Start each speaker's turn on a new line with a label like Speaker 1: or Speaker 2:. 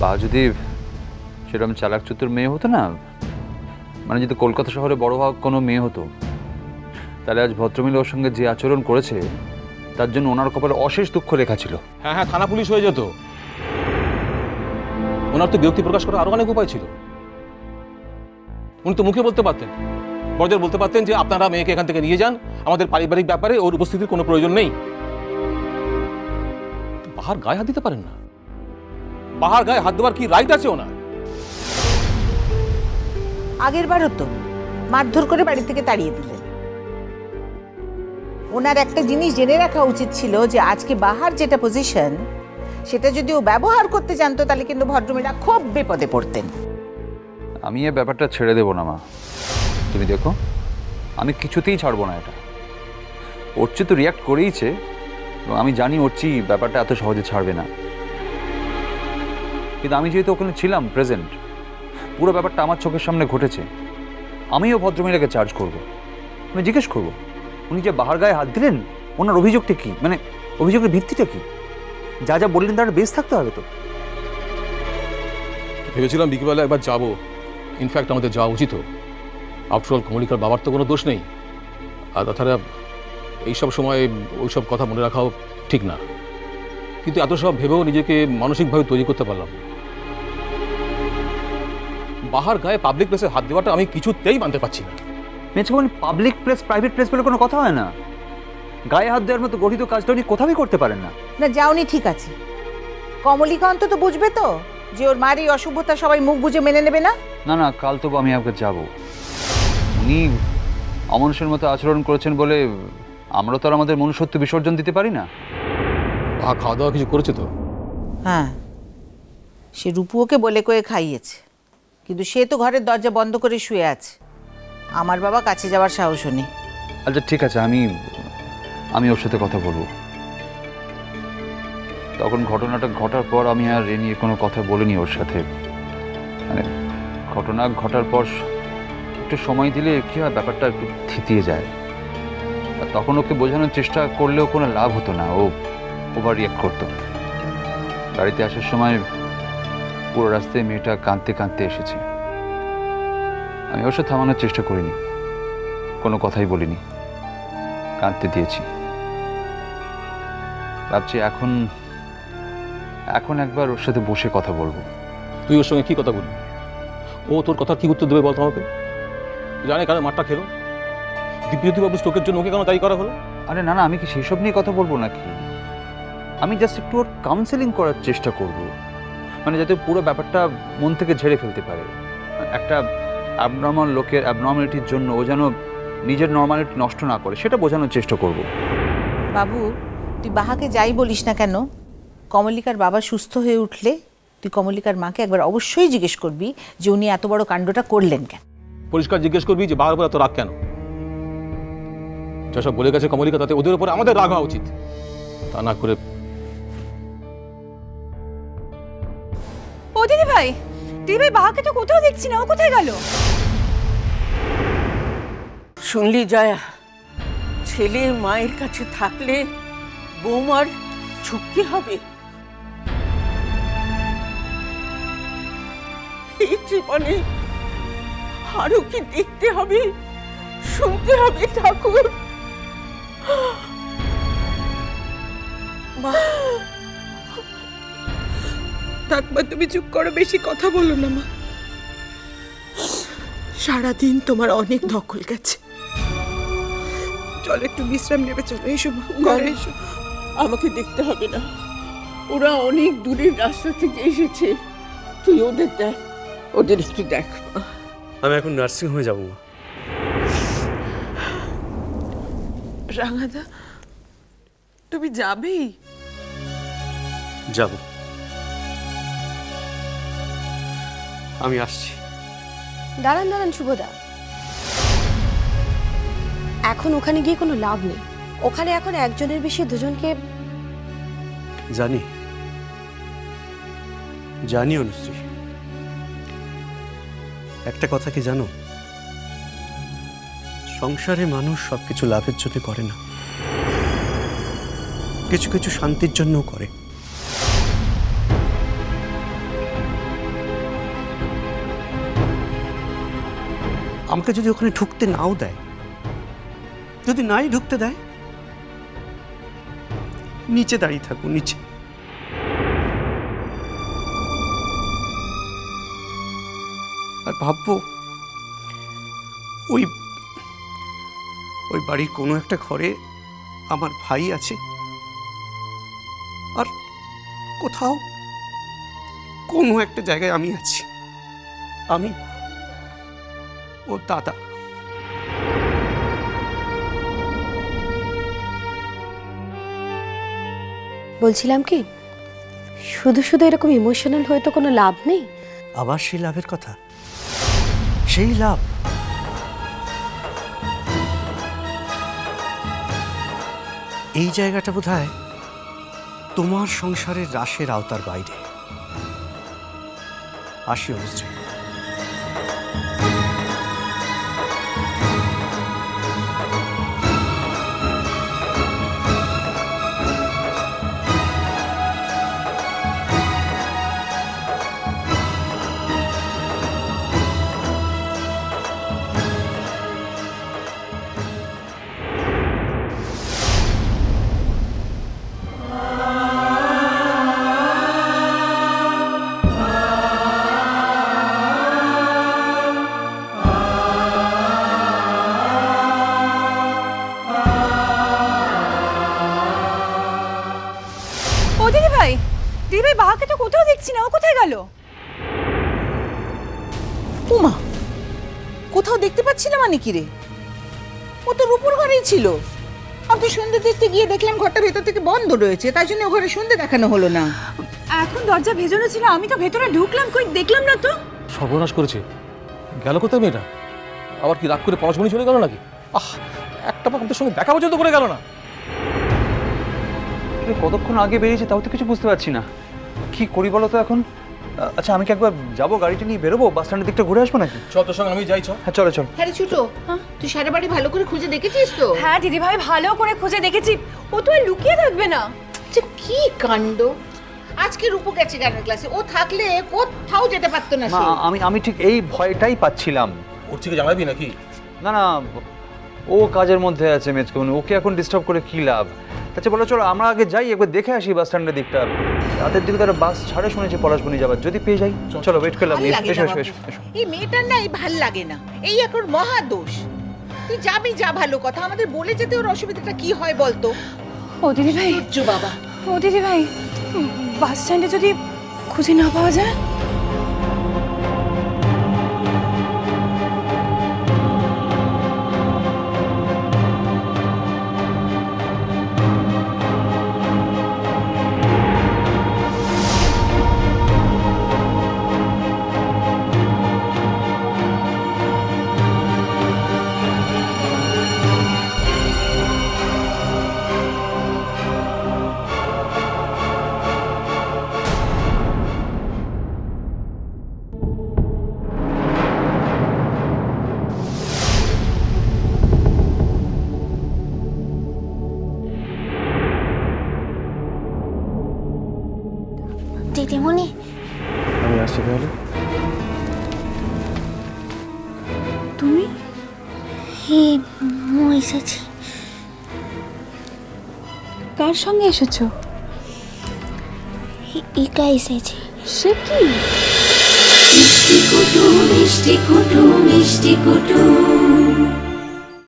Speaker 1: বা যদি সেরকম চালাক চতুর মেয়ে হতো না, মানে যদি কলকাতা শহরে বড় হওয়া কোনো মেয়ে হতো, তাহলে আজ ভদ্রমিল ওর সঙ্গে যে আচরণ করেছে তার জন্য ওনার কপালে অশেষ দুঃখ লেখা ছিল।
Speaker 2: হ্যাঁ হ্যাঁ, থানা পুলিশ হয়ে যেত। ওনার তো বিরক্তি প্রকাশ করার আরো অনেক উপায় ছিল। উনি তো মুখে বলতে পারতেন, বড়দের বলতে পারতেন যে আপনারা মেয়েকে এখান থেকে নিয়ে যান, আমাদের পারিবারিক ব্যাপারে ওর উপস্থিতির কোনো প্রয়োজন নেই। বাহার গায়ে হাত দিতে পারেন না? বাহার গায়ে হাত দেওয়ার কি রাইট আছে ওনার?
Speaker 3: আগের বারও তো মারধর করে বাড়ি থেকে তাড়িয়ে দিলেন। ওনার একটা জিনিস জেনে রাখা উচিত ছিল যে আজকে বাহার যেটা পজিশন, সেটা যদি ও ব্যবহার করতে জানতো তাহলে কিন্তু ভদ্রমহিলা খুব বিপদে পড়তেন।
Speaker 1: আমি এই ব্যাপারটা ছেড়ে দেবো না মা, তুমি দেখো আমি কিছুতেই ছাড়বো না এটা। ওরচি তো রিয়াক্ট করেইছে এবং আমি জানি ওরচি ব্যাপারটা এত সহজে ছাড়বে না, কিন্তু আমি যেহেতু ওখানে ছিলাম প্রেজেন্ট, পুরো ব্যাপারটা আমার চোখের সামনে ঘটেছে, আমিও ভদ্রমহিলাকে চার্জ করব। আমি জিজ্ঞেস করব উনি যে বাহার গায়ে হাত দিলেন ওনার অভিযোগটা কি, মানে অভিযোগের ভিত্তিটা কি, যা যা বললেন তার বেশ থাকতে হবে তো।
Speaker 2: ভেবেছিলাম বিকেলবেলা একবার যাবো, ইনফ্যাক্ট আমাদের যাওয়া উচিত। আফটার অল কমলিকার বাবার তো কোনো দোষ নেই, আর তাছাড়া এইসব সময় ওইসব কথা মনে রাখাও ঠিক না। কিন্তু এত সব ভেবেও নিজেকে মানসিকভাবে তৈরি করতে পারলাম না। বাহার গায়ে পাবলিক প্লেসে হাত দেওয়াটা আমি কিছুতেই মানতে পারছি না।
Speaker 1: পাবলিক প্লেস প্রাইভেট প্লেস বলে কোনো কথা হয় না। গায়ে হাত দেওয়ার মতো গঠিত কাজটা উনি কোথাওই করতে পারেন না।
Speaker 3: না যাওনি ঠিক আছে, কমলিকা অন্তত বুঝবে তো যে ওর মার এই অশুভতা সবাই মুখ বুঝে মেনে নেবে না।
Speaker 1: না না, কাল তবু আমি আপনাকে যাব। উনি অমানুষের মতো আচরণ করেছেন বলে আমরা তো আর আমাদের মনুষ্যত্ব বিসর্জন দিতে পারি না।
Speaker 2: খাওয়া দাওয়া কিছু করেছে তো?
Speaker 3: হ্যাঁ, সে রূপু ওকে বলে কয়ে খাইয়েছে, কিন্তু সে তো ঘরের দরজা বন্ধ করে শুয়ে আছে। আমার বাবা কাছে যাওয়ার সাহসও নেই।
Speaker 1: আচ্ছা ঠিক আছে, আমি ওর সাথে কথা বলবো। তখন ঘটনাটা ঘটার পর আমি আর এ নিয়ে কোনো কথা বলিনি ওর সাথে। মানে ঘটনা ঘটার পর একটু সময় দিলে কি হয়, ব্যাপারটা একটু থিতিয়ে যায়। আর তখন ওকে বোঝানোর চেষ্টা করলেও কোনো লাভ হতো না, ও ওভার রিয়াক্ট করতো। গাড়িতে আসার সময় পুরো রাস্তায় মেয়েটা কাঁদতে কাঁদতে এসেছে। আমি অবশ্য থামানোর চেষ্টা করিনি, কোনো কথাই বলিনি, কাঁদতে দিয়েছি। ভাবছি এখন একবার ওর সাথে বসে কথা বলবো।
Speaker 2: তুই ওর সঙ্গে কি কথা বলবি? ও তোর কথা কি উত্তর দেবে বলতো আমাকে? জানে কারণ মাঠটা খেলো, দীপ্তিবাবু স্ট্রোকের জন্য ওকে কেন দায়ী করা হলো?
Speaker 1: আরে না না, আমি কি সেসব নিয়ে কথা বলবো নাকি? আমি জাস্ট একটু ওর কাউন্সেলিং করার চেষ্টা করব, মানে যাতে পুরো ব্যাপারটা মন থেকে ঝেড়ে ফেলতে পারে। একটা অ্যাবনর্মাল লোকের অ্যাবনর্মালিটির জন্য ও যেন নিজের নর্মালিটি নষ্ট না করে, সেটা বোঝানোর চেষ্টা করব।
Speaker 3: বাবু, তুই বাহাকে যাই বলিস না কেন, কমলিকার বাবা সুস্থ হয়ে উঠলে তুই কমলিকার মাকে একবার অবশ্যই জিজ্ঞেস করবি যে উনি এত বড় কাণ্ডটা করলেন কেন।
Speaker 2: পরিষ্কার জিজ্ঞেস করবি যে বাবার উপর এত রাগ কেন। যেসব বলে গেছে কমলিকা, তাতে ওদের উপর আমাদের রাগ হওয়া উচিত, তা না করে।
Speaker 4: ও দিদি ভাই বাহাকে তো কোথাও দেখছি না, ও কোথায় গেল?
Speaker 5: শুনলি জয়া, ছেলে মায়ের কাছে থাকলে বৌমার ঝুঁকি হবে। এই জীবনে আরো কি দেখতে হবে, শুনতে হবে ঠাকুর?
Speaker 6: থাকবা, তুমি চুপ করো, বেশি কথা বলো না মা। সারাদিন তোমার অনেক ধকল গেছে, চলো একটু বিশ্রাম নেবে। চলো এসো মা, ঘরে এসো।
Speaker 5: আমাকে দেখতে হবে না, ওরা অনেক দূরের রাস্তা থেকে এসেছে। তুই ওদের দেখ, ওদের একটু দেখ।
Speaker 7: আমি এখন নার্সিং হোমে যাবো মা।
Speaker 6: রাঙাদা, তুমি যাবেই?
Speaker 7: যাব, আমি আসছি।
Speaker 4: দাঁড়ান দাঁড়ান শুভদা, এখন ওখানে গিয়ে কোনো লাভ নেই। ওখানে এখন একজনের বেশি দুজনকে।
Speaker 7: জানি জানি অনুশ্রী, একটা কথা কি জানো, সংসারে মানুষ সবকিছু লাভের জন্য করে না, কিছু কিছু শান্তির জন্যও করে। আমাকে যদি ওখানে ঢুকতে নাও দেয়, যদি নাই ঢুকতে দেয়, নিচে দাঁড়িয়ে থাকবো, নিচে। আর ভাববো ওই ওই বাড়ির কোনো একটা ঘরে আমার ভাই আছে, আর কোথাও কোনো একটা জায়গায় আমি আছি, আমি ও দাদা।
Speaker 8: বলছিলাম কি, শুধু শুধু এরকম ইমোশনাল হয়ে তো কোনো লাভ নেই।
Speaker 7: আবার সেই লাভের কথা, সেই লাভ। এই জায়গাটা বোধহয় তোমার সংসারের রাশের আওতার বাইরে। আসি অনুশ্রী।
Speaker 4: দিদি ভাই বাহাকে তো কোথাও দেখছি না, ও কোথায় গেল?
Speaker 3: উমা, কোথাও দেখতে পাচ্ছি না মানে কি রে? ও তো রূপুর ঘরেই ছিল। আমি তো সন্ধ্যে দেখতে গিয়ে দেখলাম ঘরটা ভেতর থেকে বন্ধ রয়েছে, তাই জন্য ওখানে সন্ধ্যে দেখানো হলো না।
Speaker 4: এখন দরজা ভেজানো ছিল, আমি তো ভেতরে ঢুকলাম, কই দেখলাম না তো।
Speaker 2: সর্বনাশ করেছে, গেল কোথায় মেয়েটা? আবার কি রাগ করে পলাশমণি চলে গেল নাকি? একটা বার আমাদের সঙ্গে দেখা পর্যন্ত করে গেল না।
Speaker 1: কতক্ষণ আগে বেরিয়েছে তাও তো কিছু বুঝতে পারছি না, কি করি বলো তো এখন? আচ্ছা আমি কি একবার যাবো, গাড়িটা নিয়ে বেরোবো, বাস স্ট্যান্ডের দিকটা ঘুরে আসবো নাকি?
Speaker 2: চল তোর সঙ্গে আমি যাই। চল।
Speaker 1: হ্যাঁ চলো চলো।
Speaker 3: হ্যাঁ রে ছোটো, তুই সারা বাড়ি ভালো করে খুঁজে দেখেছিস তো?
Speaker 4: হ্যাঁ দিদি ভাই ভালো করে খুঁজে দেখেছি, ও তো আর লুকিয়ে থাকবে না।
Speaker 3: কি কাণ্ড! আজকে রূপু গেছে গানের ক্লাসে, ও থাকলে কোথাও যেতে পারতো না।
Speaker 1: আমি ঠিক এই ভয়টাই পাচ্ছিলাম।
Speaker 2: ওর থেকে জানাবি নাকি?
Speaker 1: না না, ও কাজের মধ্যে আছে মেজকেমনি, ওকে এখন ডিস্টার্ব করে কি লাভ? আচ্ছা বলো চলো আমরা আগে যাই, একবার দেখে আসি বাস স্ট্যান্ডের দিকটা। রাতের দিকে তারা বাস ছাড়ে শুনেছি পলাশবনি যাবার, যদি পেয়ে যাই। চলো ওয়েট করলাম।
Speaker 3: এই মেয়েটার না এই ভাল লাগে না, এই এখন মহা দোষ। তুই যাবি যা, ভালো কথা, আমাদের বলে যেতে ওর অসুবিধাটা কি হয় বলতো?
Speaker 4: ও দিদি ভাই,
Speaker 3: বাবা,
Speaker 4: ও দিদি ভাই, বাস স্ট্যান্ডে যদি খুঁজে না পাওয়া যায়?
Speaker 9: দিদিমণি,
Speaker 2: আমি আসছি তাহলে।
Speaker 4: তুমি?
Speaker 9: এসেছি।
Speaker 4: কার সঙ্গে এসেছো?
Speaker 9: একা এসেছি।
Speaker 4: সে কি?
Speaker 9: মিষ্টি কুটু মিষ্টি কুটু মিষ্টি কুটু।